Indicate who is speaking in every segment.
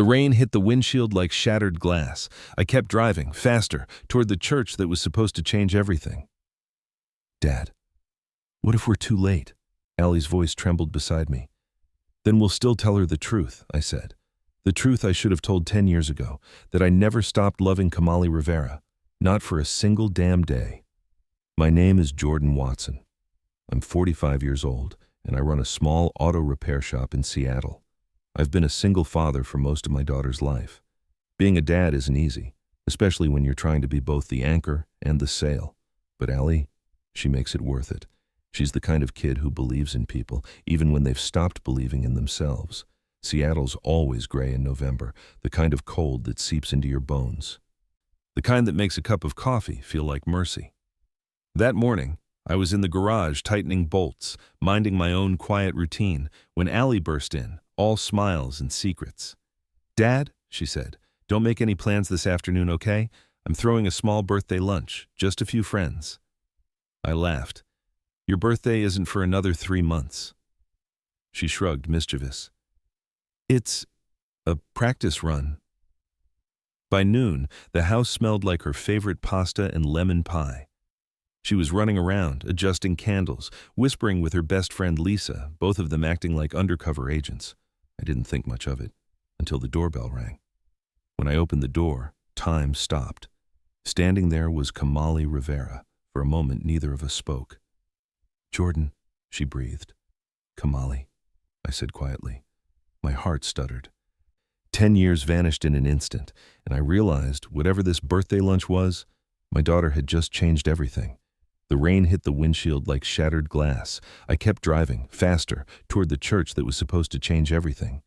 Speaker 1: The rain hit the windshield like shattered glass. I kept driving, faster, toward the church that was supposed to change everything. Dad, what if we're too late? Allie's voice trembled beside me. Then we'll still tell her the truth, I said. The truth I should have told 10 years ago, that I never stopped loving Kamali Rivera, not for a single damn day. My name is Jordan Watson. I'm 45 years old, and I run a small auto repair shop in Seattle. I've been a single father for most of my daughter's life. Being a dad isn't easy, especially when you're trying to be both the anchor and the sail. But Allie, she makes it worth it. She's the kind of kid who believes in people, even when they've stopped believing in themselves. Seattle's always gray in November, the kind of cold that seeps into your bones. The kind that makes a cup of coffee feel like mercy. That morning, I was in the garage tightening bolts, minding my own quiet routine, when Allie burst in, all smiles and secrets. "Dad," she said, "don't make any plans this afternoon, okay? I'm throwing a small birthday lunch, just a few friends." I laughed. "Your birthday isn't for another 3 months." She shrugged, mischievous. "It's a practice run." By noon, the house smelled like her favorite pasta and lemon pie. She was running around, adjusting candles, whispering with her best friend Lisa, both of them acting like undercover agents. I didn't think much of it, until the doorbell rang. When I opened the door, time stopped. Standing there was Kamali Rivera. For a moment, neither of us spoke. "Jordan," she breathed. "Kamali," I said quietly. My heart stuttered. 10 years vanished in an instant, and I realized, whatever this birthday lunch was, my daughter had just changed everything. The rain hit the windshield like shattered glass. I kept driving, faster, toward the church that was supposed to change everything.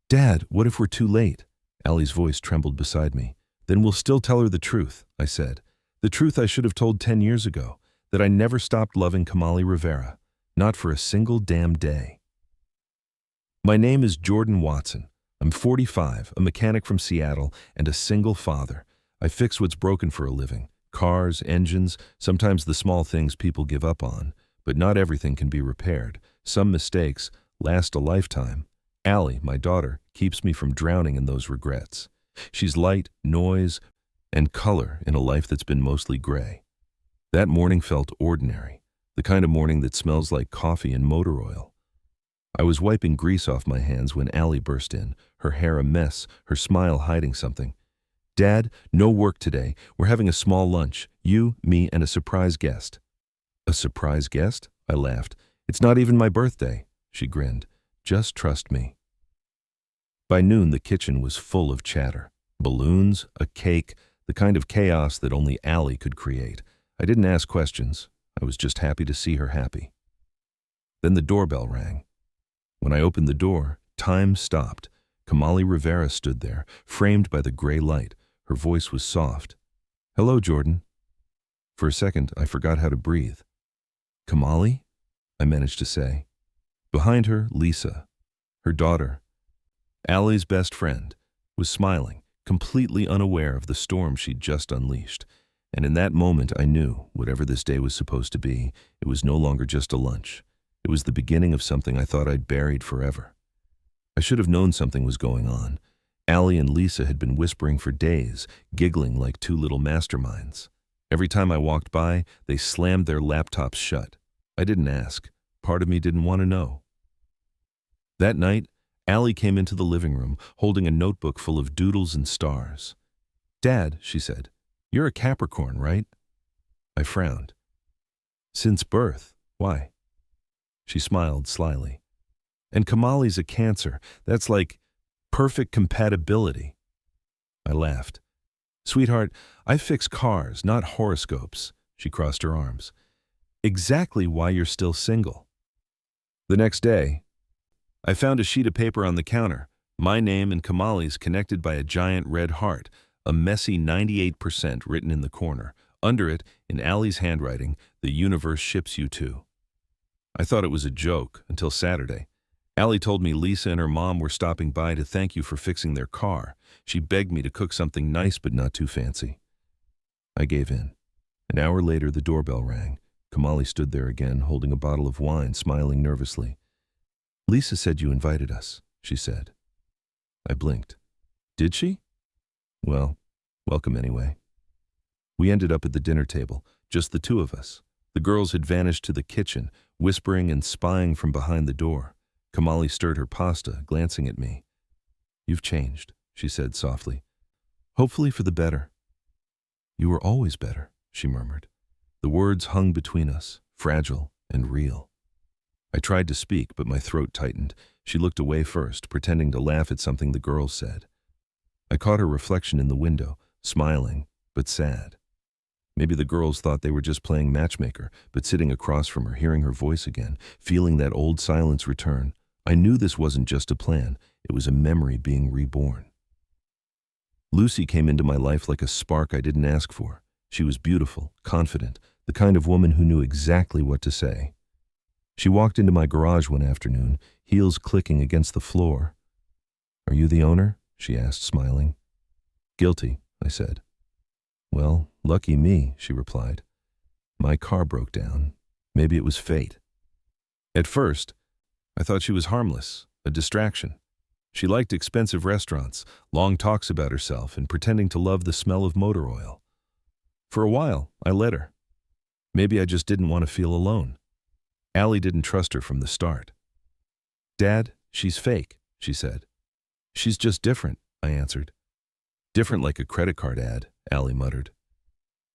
Speaker 1: "Dad, what if we're too late?" Allie's voice trembled beside me. "Then we'll still tell her the truth," I said. The truth I should have told 10 years ago, that I never stopped loving Kamali Rivera, not for a single damn day. My name is Jordan Watson. I'm 45, a mechanic from Seattle, and a single father. I fix what's broken for a living. Cars, engines, sometimes the small things people give up on. But not everything can be repaired. Some mistakes last a lifetime. Allie, my daughter, keeps me from drowning in those regrets. She's light, noise, and color in a life that's been mostly gray. That morning felt ordinary, the kind of morning that smells like coffee and motor oil. I was wiping grease off my hands when Allie burst in, her hair a mess, her smile hiding something. "Dad, no work today. We're having a small lunch. You, me, and a surprise guest." "A surprise guest?" I laughed. "It's not even my birthday." She grinned. "Just trust me." By noon, the kitchen was full of chatter. Balloons, a cake, the kind of chaos that only Allie could create. I didn't ask questions. I was just happy to see her happy. Then the doorbell rang. When I opened the door, time stopped. Kamali Rivera stood there, framed by the gray light. Her voice was soft. "Hello, Jordan." For a second, I forgot how to breathe. "Kamali?" I managed to say. Behind her, Lisa, her daughter, Allie's best friend, was smiling, completely unaware of the storm she'd just unleashed. And in that moment, I knew, whatever this day was supposed to be, it was no longer just a lunch. It was the beginning of something I thought I'd buried forever. I should have known something was going on. Allie and Lisa had been whispering for days, giggling like two little masterminds. Every time I walked by, they slammed their laptops shut. I didn't ask. Part of me didn't want to know. That night, Allie came into the living room, holding a notebook full of doodles and stars. "Dad," she said, "you're a Capricorn, right?" I frowned. "Since birth. Why?" She smiled slyly. "And Kamali's a Cancer. That's like perfect compatibility." I laughed. "Sweetheart, I fix cars, not horoscopes." She crossed her arms. "Exactly why you're still single." The next day, I found a sheet of paper on the counter, my name and Kamali's connected by a giant red heart, a messy 98% written in the corner. Under it, in Allie's handwriting, "The universe ships you two." I thought it was a joke until Saturday. Allie told me Lisa and her mom were stopping by to thank you for fixing their car. She begged me to cook something nice but not too fancy. I gave in. An hour later, the doorbell rang. Kamali stood there again, holding a bottle of wine, smiling nervously. "Lisa said you invited us," she said. I blinked. Did she? Well, welcome anyway. We ended up at the dinner table, just the two of us. The girls had vanished to the kitchen, whispering and spying from behind the door. Kamali stirred her pasta, glancing at me. You've changed, she said softly. Hopefully for the better. You were always better, she murmured. The words hung between us, fragile and real. I tried to speak, but my throat tightened. She looked away first, pretending to laugh at something the girls said. I caught her reflection in the window, smiling, but sad. Maybe the girls thought they were just playing matchmaker, but sitting across from her, hearing her voice again, feeling that old silence return, I knew this wasn't just a plan, it was a memory being reborn. Lucy came into my life like a spark I didn't ask for. She was beautiful, confident, the kind of woman who knew exactly what to say. She walked into my garage one afternoon, heels clicking against the floor. Are you the owner? She asked, smiling. Guilty, I said. Well, lucky me, she replied. My car broke down. Maybe it was fate. At first, I thought she was harmless, a distraction. She liked expensive restaurants, long talks about herself, and pretending to love the smell of motor oil. For a while, I let her. Maybe I just didn't want to feel alone. Allie didn't trust her from the start. Dad, she's fake, she said. She's just different, I answered. Different like a credit card ad, Allie muttered.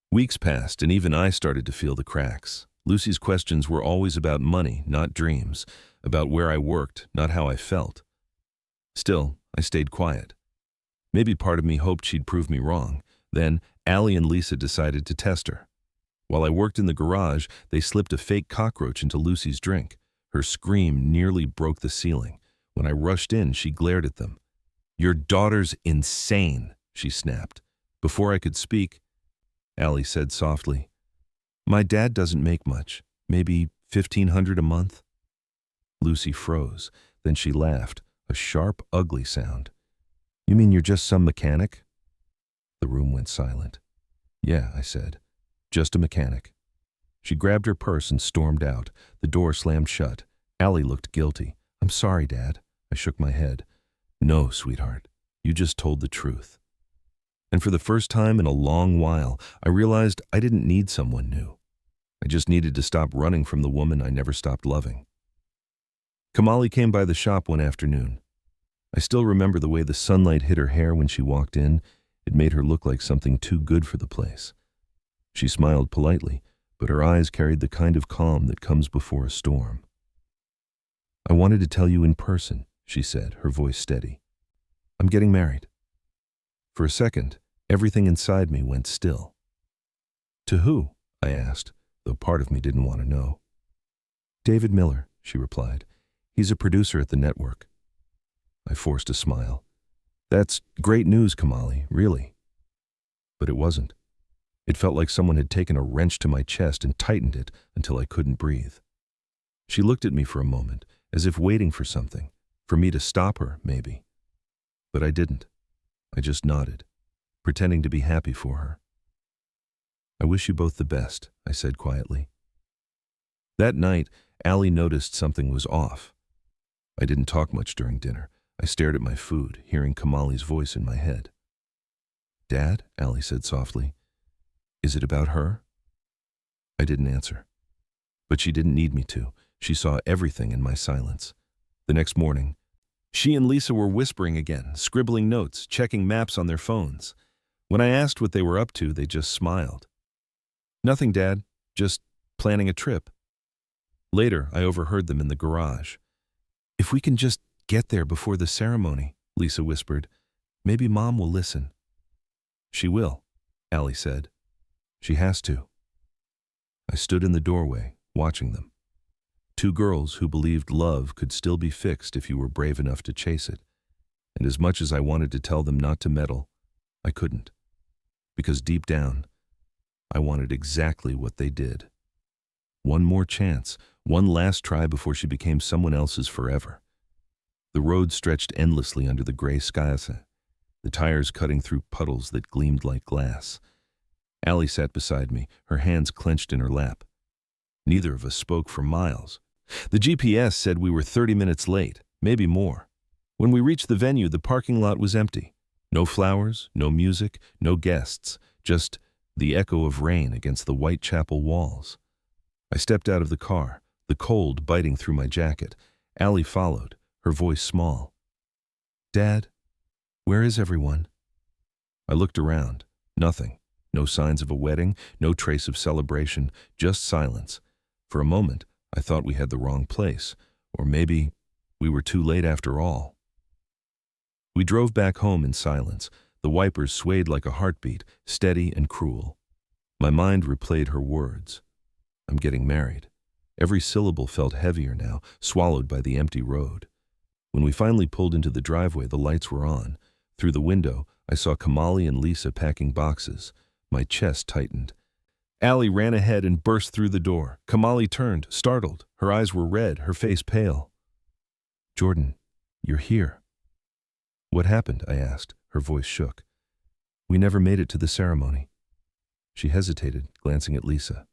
Speaker 1: Weeks passed, and even I started to feel the cracks. Lucy's questions were always about money, not dreams, about where I worked, not how I felt. Still, I stayed quiet. Maybe part of me hoped she'd prove me wrong. Then, Allie and Lisa decided to test her. While I worked in the garage, they slipped a fake cockroach into Lucy's drink. Her scream nearly broke the ceiling. When I rushed in, she glared at them. Your daughter's insane, she snapped. Before I could speak, Allie said softly, My dad doesn't make much, maybe $1,500 a month. Lucy froze, then she laughed, a sharp, ugly sound. You mean you're just some mechanic? The room went silent. Yeah, I said, just a mechanic. She grabbed her purse and stormed out. The door slammed shut. Allie looked guilty. I'm sorry, Dad. I shook my head. No, sweetheart, you just told the truth. And for the first time in a long while, I realized I didn't need someone new. I just needed to stop running from the woman I never stopped loving. Kamali came by the shop one afternoon. I still remember the way the sunlight hit her hair when she walked in. It made her look like something too good for the place. She smiled politely, but her eyes carried the kind of calm that comes before a storm. I wanted to tell you in person, she said, her voice steady. I'm getting married. For a second, everything inside me went still. To who? I asked, though part of me didn't want to know. David Miller, she replied. He's a producer at the network. I forced a smile. That's great news, Kamali, really. But it wasn't. It felt like someone had taken a wrench to my chest and tightened it until I couldn't breathe. She looked at me for a moment, as if waiting for something, for me to stop her, maybe. But I didn't. I just nodded, pretending to be happy for her. I wish you both the best, I said quietly. That night, Allie noticed something was off. I didn't talk much during dinner. I stared at my food, hearing Kamali's voice in my head. Dad, Allie said softly, is it about her? I didn't answer. But she didn't need me to. She saw everything in my silence. The next morning, she and Lisa were whispering again, scribbling notes, checking maps on their phones. When I asked what they were up to, they just smiled. Nothing, Dad. Just planning a trip. Later, I overheard them in the garage. If we can just get there before the ceremony, Lisa whispered, maybe Mom will listen. She will, Allie said. She has to. I stood in the doorway, watching them. Two girls who believed love could still be fixed if you were brave enough to chase it. And as much as I wanted to tell them not to meddle, I couldn't. Because deep down, I wanted exactly what they did. One more chance, one last try before she became someone else's forever. The road stretched endlessly under the gray skies, the tires cutting through puddles that gleamed like glass. Allie sat beside me, her hands clenched in her lap. Neither of us spoke for miles. The GPS said we were 30 minutes late, maybe more. When we reached the venue, the parking lot was empty. No flowers, no music, no guests, just the echo of rain against the white chapel walls. I stepped out of the car, the cold biting through my jacket. Allie followed, her voice small. "Dad, where is everyone?" I looked around. Nothing. No signs of a wedding, no trace of celebration, just silence. For a moment, I thought we had the wrong place, or maybe we were too late after all. We drove back home in silence. The wipers swayed like a heartbeat, steady and cruel. My mind replayed her words. I'm getting married. Every syllable felt heavier now, swallowed by the empty road. When we finally pulled into the driveway, the lights were on. Through the window, I saw Kamali and Lisa packing boxes. My chest tightened. Allie ran ahead and burst through the door. Kamali turned, startled. Her eyes were red, her face pale. "Jordan, you're here." "What happened?" I asked. Her voice shook. "We never made it to the ceremony." She hesitated, glancing at Lisa.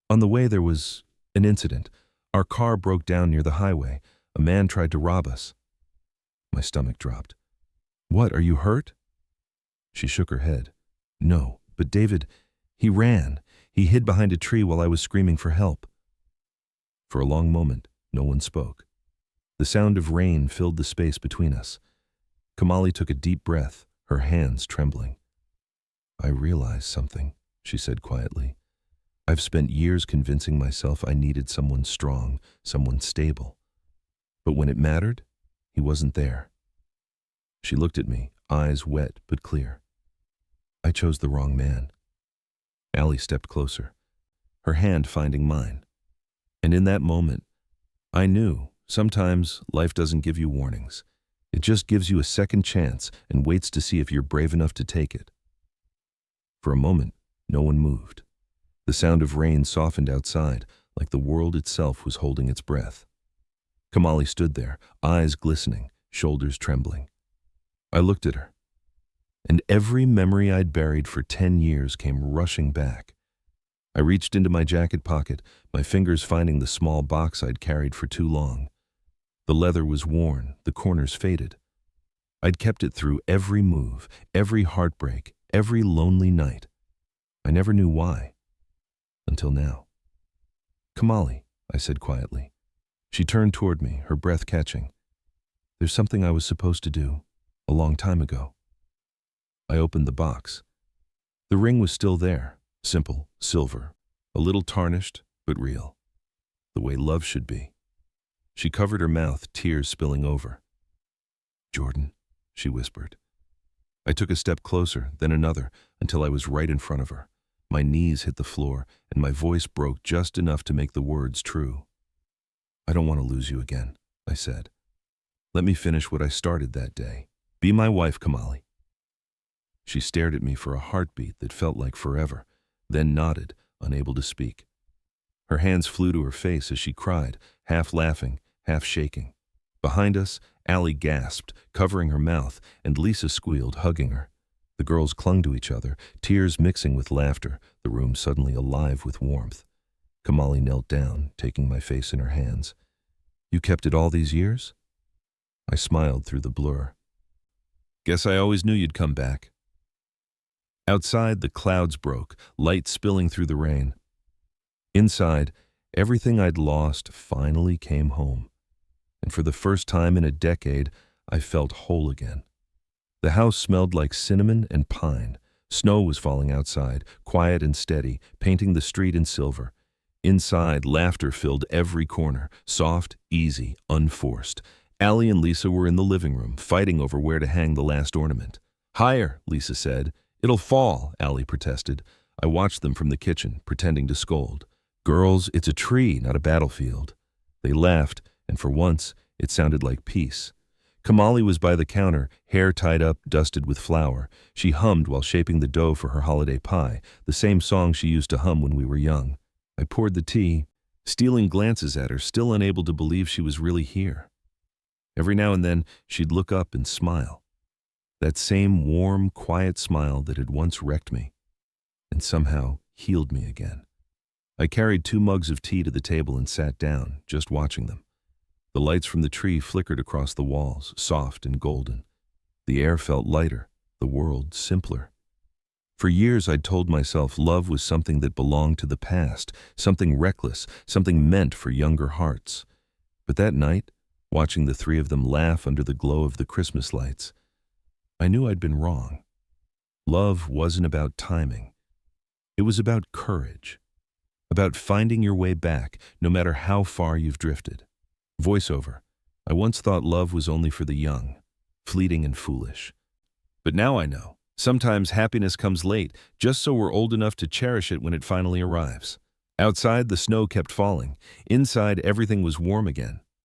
Speaker 1: "On the way there was an incident. Our car broke down near the highway. A man tried to rob us." My stomach dropped. "What, are you hurt?" She shook her head. "No, but David, he ran. He hid behind a tree while I was screaming for help." For a long moment, no one spoke. The sound of rain filled the space between us. Kamali took a deep breath, her hands trembling. "I realize something," she said quietly. "I've spent years convincing myself I needed someone strong, someone stable. But when it mattered, he wasn't there." She looked at me, eyes wet but clear. "I chose the wrong man." Allie stepped closer, her hand finding mine. And in that moment, I knew sometimes life doesn't give you warnings. It just gives you a second chance and waits to see if you're brave enough to take it. For a moment, no one moved. The sound of rain softened outside, like the world itself was holding its breath. Kamali stood there, eyes glistening, shoulders trembling. I looked at her, and every memory I'd buried for 10 years came rushing back. I reached into my jacket pocket, my fingers finding the small box I'd carried for too long. The leather was worn, the corners faded. I'd kept it through every move, every heartbreak, every lonely night. I never knew why. Until now. "Kamali," I said quietly. She turned toward me, her breath catching. "There's something I was supposed to do, a long time ago." I opened the box. The ring was still there, simple, silver, a little tarnished, but real. The way love should be. She covered her mouth, tears spilling over. "Jordan," she whispered. I took a step closer, then another, until I was right in front of her. My knees hit the floor, and my voice broke just enough to make the words true. "I don't want to lose you again," I said. "Let me finish what I started that day. Be my wife, Kamali." She stared at me for a heartbeat that felt like forever, then nodded, unable to speak. Her hands flew to her face as she cried, half laughing, half shaking. Behind us, Allie gasped, covering her mouth, and Lisa squealed, hugging her. The girls clung to each other, tears mixing with laughter, the room suddenly alive with warmth. Kamali knelt down, taking my face in her hands. "You kept it all these years?" I smiled through the blur. "Guess I always knew you'd come back." Outside, the clouds broke, light spilling through the rain. Inside, everything I'd lost finally came home. And for the first time in a decade, I felt whole again. The house smelled like cinnamon and pine. Snow was falling outside, quiet and steady, painting the street in silver. Inside, laughter filled every corner, soft, easy, unforced. Allie and Lisa were in the living room, fighting over where to hang the last ornament. "Higher," Lisa said. "It'll fall," Allie protested. I watched them from the kitchen, pretending to scold. "Girls, it's a tree, not a battlefield." They laughed, and for once, it sounded like peace. Kamali was by the counter, hair tied up, dusted with flour. She hummed while shaping the dough for her holiday pie, the same song she used to hum when we were young. I poured the tea, stealing glances at her, still unable to believe she was really here. Every now and then, she'd look up and smile. That same warm, quiet smile that had once wrecked me, and somehow healed me again. I carried 2 mugs of tea to the table and sat down, just watching them. The lights from the tree flickered across the walls, soft and golden. The air felt lighter, the world simpler. For years I'd told myself love was something that belonged to the past, something reckless, something meant for younger hearts. But that night, watching the three of them laugh under the glow of the Christmas lights, I knew I'd been wrong. Love wasn't about timing. It was about courage, about finding your way back, no matter how far you've drifted. Voiceover. I once thought love was only for the young, fleeting and foolish. But now I know. Sometimes happiness comes late, just so we're old enough to cherish it when it finally arrives. Outside, the snow kept falling. Inside, everything was warm again.